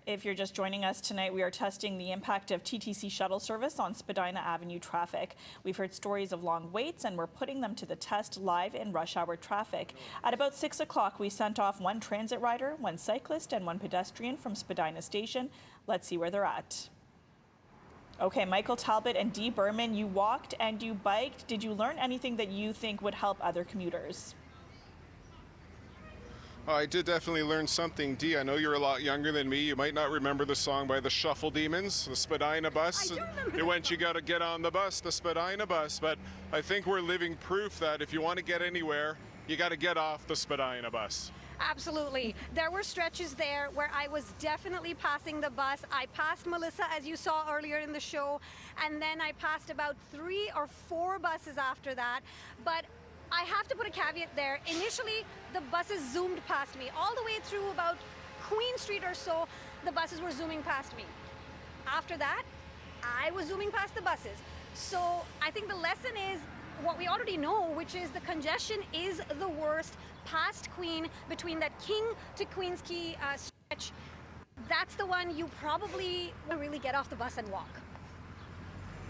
If you're just joining us tonight, we are testing the impact of TTC shuttle service on Spadina Avenue traffic. We've heard stories of long waits and we're putting them to the test live in rush hour traffic. At about 6 o'clock, we sent off one transit rider, one cyclist and one pedestrian from Spadina Station. Let's see where they're at. Okay, Michael Talbot and Dee Berman, you walked and you biked. Did you learn anything that you think would help other commuters? I did definitely learn something. Dee, I know you're a lot younger than me. You might not remember the song by the Shuffle Demons, the Spadina bus. I do remember. It went, you got to get on the bus, the Spadina bus. But I think we're living proof that if you want to get anywhere, you got to get off the Spadina bus. Absolutely. There were stretches there where I was definitely passing the bus. I passed Melissa, as you saw earlier in the show, and then I passed about 3 or 4 buses after that. But I have to put a caveat there. Initially, the buses zoomed past me. All the way through about Queen Street or so, the buses were zooming past me. After that, I was zooming past the buses. So I think the lesson is what we already know, which is the congestion is the worst past Queen, between that King to Queens Quay stretch. That's the one you probably will really get off the bus and walk.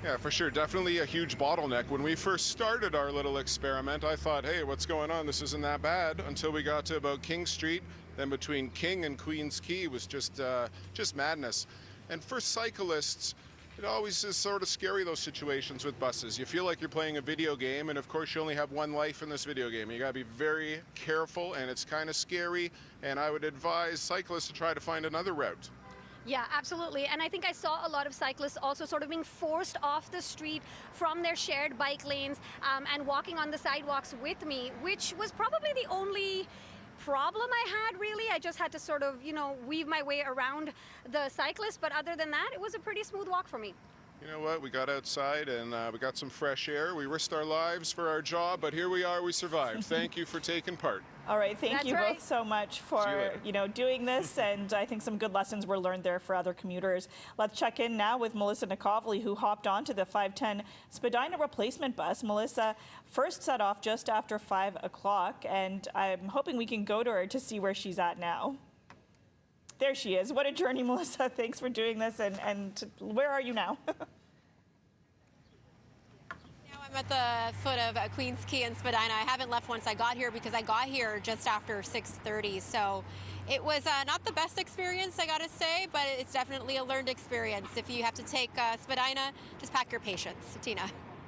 Yeah, for sure. Definitely a huge bottleneck. When we first started our little experiment, I thought, hey, what's going on? This isn't that bad, until we got to about King Street. Then between King and Queens Quay was just madness. And for cyclists, it always is sort of scary, those situations with buses. You feel like you're playing a video game, and of course you only have one life in this video game. You gotta be very careful, and it's kind of scary, and I would advise cyclists to try to find another route. Yeah, absolutely. And I think I saw a lot of cyclists also sort of being forced off the street from their shared bike lanes and walking on the sidewalks with me, which was probably the only problem I had, really. I just had to sort of, weave my way around the cyclists. But other than that, it was a pretty smooth walk for me. You know what? We got outside and we got some fresh air. We risked our lives for our job, but here we are, we survived. Thank you for taking part. All right, thank That's you right. both so much for doing this, and I think some good lessons were learned there for other commuters. Let's check in now with Melissa Nikovely, who hopped onto the 510 Spadina replacement bus. Melissa first set off just after 5 o'clock, and I'm hoping we can go to her to see where she's at now. There she is. What a journey, Melissa. Thanks for doing this, and where are you now? I'm at the foot of Queens Quay and Spadina. I haven't left once I got here because I got here just after 6:30. So it was not the best experience, I gotta say, but it's definitely a learned experience. If you have to take Spadina, just pack your patience. Tina.